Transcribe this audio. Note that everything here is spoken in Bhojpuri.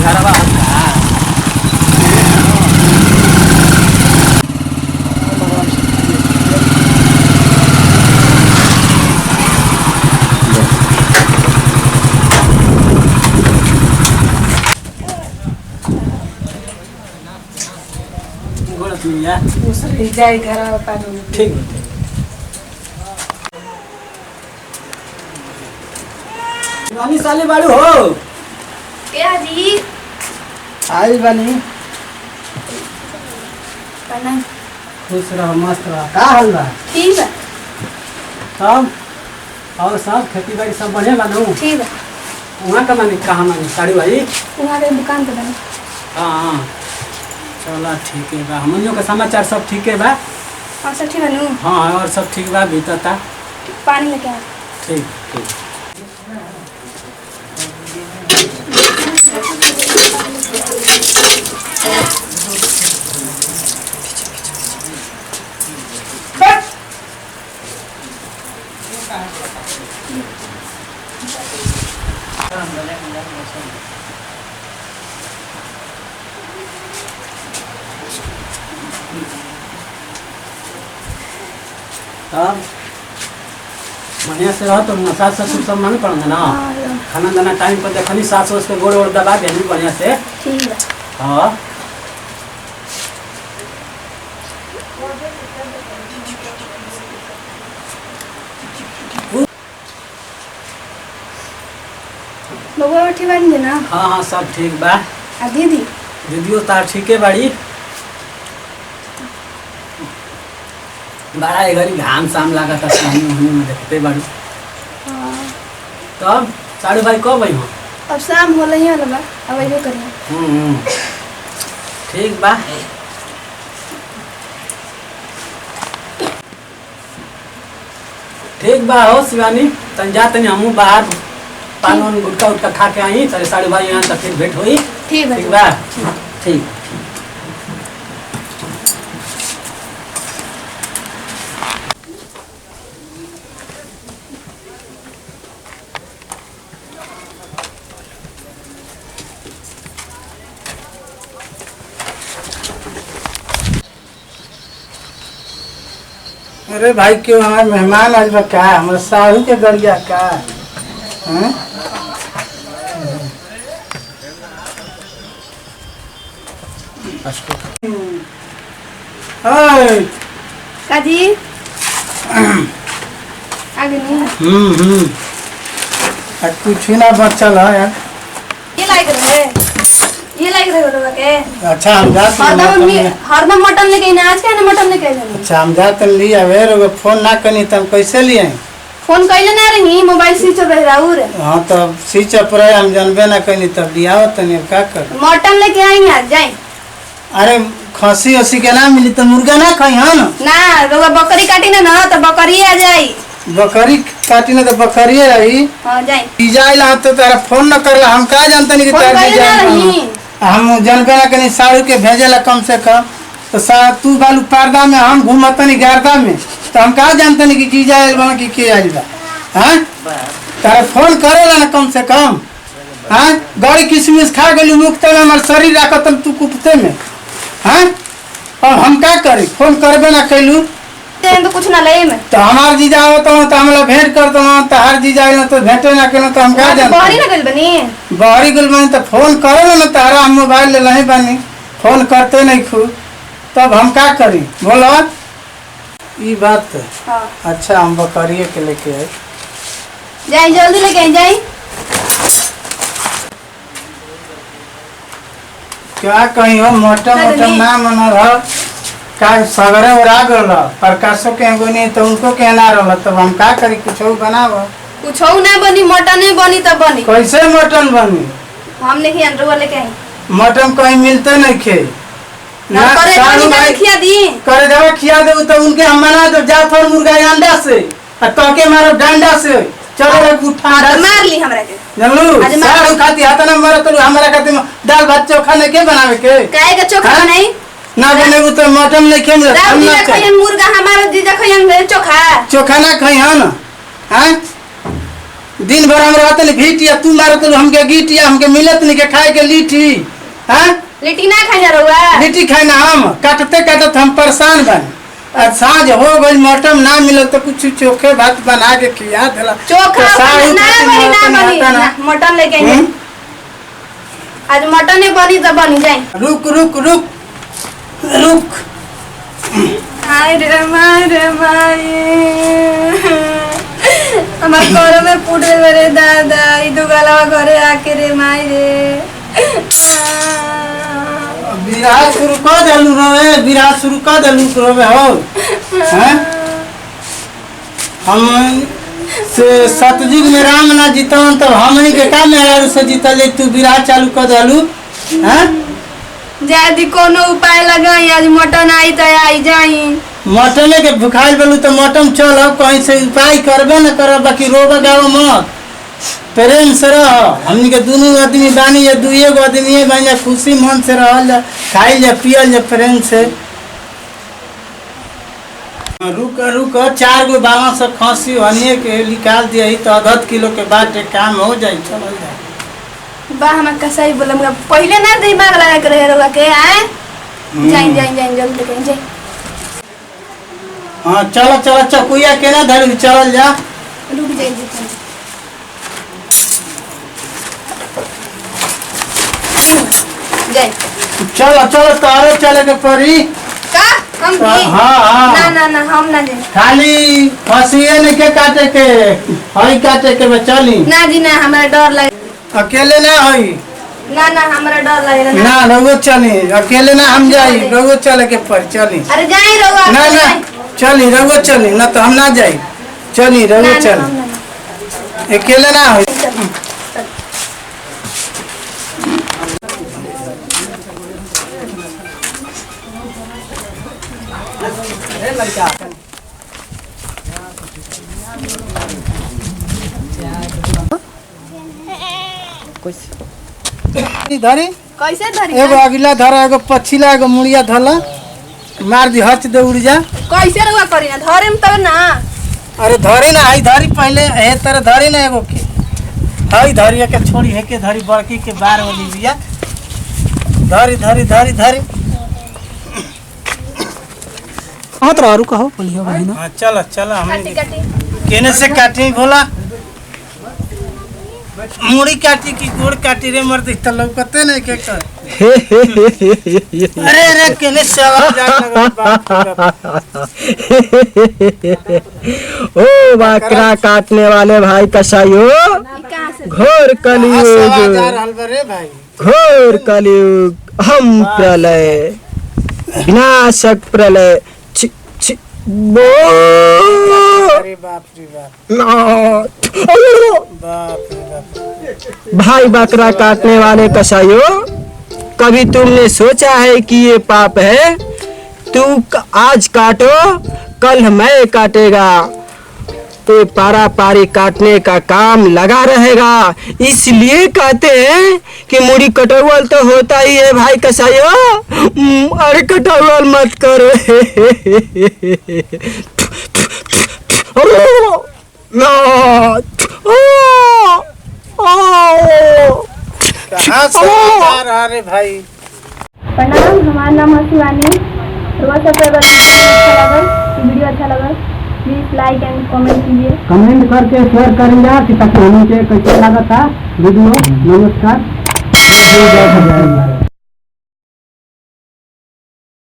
घरवा होता जाए घर पानी ठीक नानी साले बाड़ू हो क्या जी आई बनी प्रणाम खुश रहो मस्त रहो का हाल बा ठीक है सब और सब खेती बाड़ी सब बढ़िया बनू ठीक है वहाँ का मानी कहाँ मानी साड़ी भाई वहाँ के दुकान पे बने हाँ चला ठीक है बा हमनियों का समाचार सब ठीक है बा हाँ सब ठीक है नू हाँ और सब ठीक बा बीतता पानी लेके आ ठीक ठीक तब बढ़िया से रहो तो सास ससुर सब माने पड़ेंगे ना खाना दाना टाइम पर देखनी सास के गोड़ वोड़ दबा देनी बढ़िया से ठीक है हाँ बबुआ ठीक बन ना हाँ हाँ सब ठीक बा आ दीदी दीदियों तार ठीक है बाड़ी बड़ा घड़ी घाम शाम लगा था सामने होने में देखते बाड़ी तब साड़ू भाई कब आई हो अब शाम हो रही है अब अबे करिए ठीक बा ठीक बा हो शिवानी तन जा तनी हमू बाहर पान वान गुटका उटका खा के आई तेरे साड़ू भाई यहाँ तक फिर भेंट हुई ठीक है ठीक बा ठीक अरे भाई क्यों हमारे मेहमान आज बा का हमारे साहू के गरिया का हैं ओए काजी आगे नहीं आज कुछ ना बचल है यार ये लाइक रहे ये लाइक रहे बड़वा के अच्छा हम जा हरदम मटन लेके ना आज क्या मटन लेके आए अच्छा हम जा तन लिया वे फोन ना करनी तब कैसे लिए फोन कैले ना रही मोबाइल स्विच ऑफ रहे और हाँ तो स्विच अप रहे हम जानबे ना करनी तब दिया तनी अब क्या कर मटन लेके आएंगे आज जाए अरे खसी उसी के ना मिली तो मुर्गा ना खाई हाँ ना रोगा बकरी काटी ना तो बकरी आ जाई बकरी काटी ना तो बकरी रही हां जाई जाइला तो तारा फोन न करला हम का जानते नहीं कि तारा नहीं हम जानबे ना कनी साड़ू के भेजेला कम से कम तो तू बालू पर्दा में हम घूमत नहीं गर्दा में तो हम का जानते नहीं कि जीजा आइल बा कि के आइल बा हां तारा फोन करेला ना कम से कम हां गड़ी किशमिश खा गेलू मुक्ते में हमर शरीर राखत तू कुपते में हां और हम का करी फोन करबे ना कैलू तो कुछ ना ले में तो हमार जीजा होता तो हमला भेंट करता तो हर जीजा आइल तो भेंटे ना केलो तो हम का जानते बहरी ना गइल बनी बहरी गुल बनी तो फोन करे ना तारा हम मोबाइल ले नहीं बनी फोन करते नहीं खू तब हम का करी बोलो ये बात हां अच्छा हम बकरिए के लेके आए जाई जल्दी लेके जाई क्या कहीं हो मोटा मोटा ना मना रहा का सगरे उड़ा गल प्रकाशों के गोनी तो उनको कहना रहा तब हम का करी कुछ बनाव कुछ ना बनी मटन नहीं बनी तब बनी कैसे मटन बनी हम नहीं अंदर लेके आई मटन कहीं मिलते नहीं खे ना करे साड़ू भाई खिया दी करे देवा खिया दे तो उनके हम मना दो जाफर मुर्गा अंडा से और तोके मारो डंडा से चलो रे उठा मार ली हमरा के जानलू साड़ू खाती हाथ ना मारो तो हमारा खाती दाल भात चोखा नहीं के बनावे के काहे का चोखा बनाई ना बनेबू तो मटन नहीं खेम हम ना खइयन मुर्गा हमारा जीजा खइयन चोखा चोखा ना खई हां ना हैं दिन भर हम रहते नहीं घीटिया तू मारत हमके गीटिया हमके मिलत नहीं के खाए के लीठी हाँ लिट्टी ना खा जा रहुआ लिट्टी खाए ना हम काटते काटत हम परेशान बन आज साँझ हो गई मटन ना मिलल तो कुछ चोखे भात बना के खिया देला चोखा ना बनी मटन लेके आइए आज मटन ही बनी तो बनी जाए रुक रुक रुक रुक हाय रे माई हमार घर में पुड़े मेरे दादा ई दुगलवा घरे आके रे माई रे विराज शुरू कर देलू रे विराज शुरू कर देलू रे हो हैं हम से सतयुग में राम ना जीतन तब हमनी के का मेहरारू से जीतल तू विराज चालू कर देलू हैं यदि कोनो उपाय लगाई आज मटन आई तो आई जाई मटन के भुखाइल बेलू तो मटन चल कहीं से उपाय करबे न करब बाकी रोब गाव मत प्रेम से रह हमनी के दोनों आदमी बानी या दुइए गो आदमी बानी खुशी मन से रहल जा खाइल जा पियल जा प्रेम से रुक रुक 4 गो बावा से खसी हनिए के निकाल दिए तो आधा किलो के बाद काम हो जाई चल जा बा हम कसाई बोलम पहले ना दिमाग लगा के रहे रहुआ के आए जाई जाई जाई जल्दी कहीं जाई हां चलो चलो चकुया के ना धर चल जा रुक जाई जाई चलो चलो तारे चले के परी का हम भी हाँ ना ना ना हम ना जाई खाली फसिए नहीं के काटे के हई काटे के चली ना जी ना हमरा डर लगे अकेले ना हई ना ना हमरा डर लगे ना रघु चली अकेले ना हम जाई रघु चले के पर चली अरे जाई रहुआ ना ना चली रघु चली ना तो हम ना जाई चली रघु चली अकेले ना हई धरी कैसे धरी एगो अगला धरा एगो पछिला एगो मुड़िया धला मार दी हच दे उड़ जा कैसे रहुआ करी ना धरे में तब ना अरे धरी ना आई धरी पहले हे तेरे धरी ना एगो के हई धरी के छोड़ी है के धरी बड़की के बार वाली बिया धरी धरी धरी धरी हाँ तो आरू कहो बोलियो बहिना हां चलो चलो हम काटी काटी केने से काटी भोला मुड़ी काटी की गोड़ काटी रे मर्द त लौकते नहीं के कर अरे रे केने से आवाज आ ओ बकरा काटने वाले भाई कसाईयो कहां से घोर कलयुग रे भाई घोर कलयुग हम प्रलय विनाशक प्रलय छी छी बो अरे बाप रे बाप भाई बकरा काटने वाले कसाईयों कभी तुमने सोचा है कि ये पाप है तू आज काटो कल मैं काटेगा तो पारा पारी काटने का काम लगा रहेगा इसलिए कहते हैं कि मुड़ी कटौवल तो होता ही है भाई कसाईयों अरे कटौवल मत करो कहां से आ रहा रे भाई प्रणाम हमारा नाम है शिवानी रोज सब अगर वीडियो अच्छा लगा प्लीज लाइक एंड कमेंट कीजिए कमेंट करके शेयर करेंगे कि ताकि हमें कैसे लगा था वीडियो नमस्कार जय जय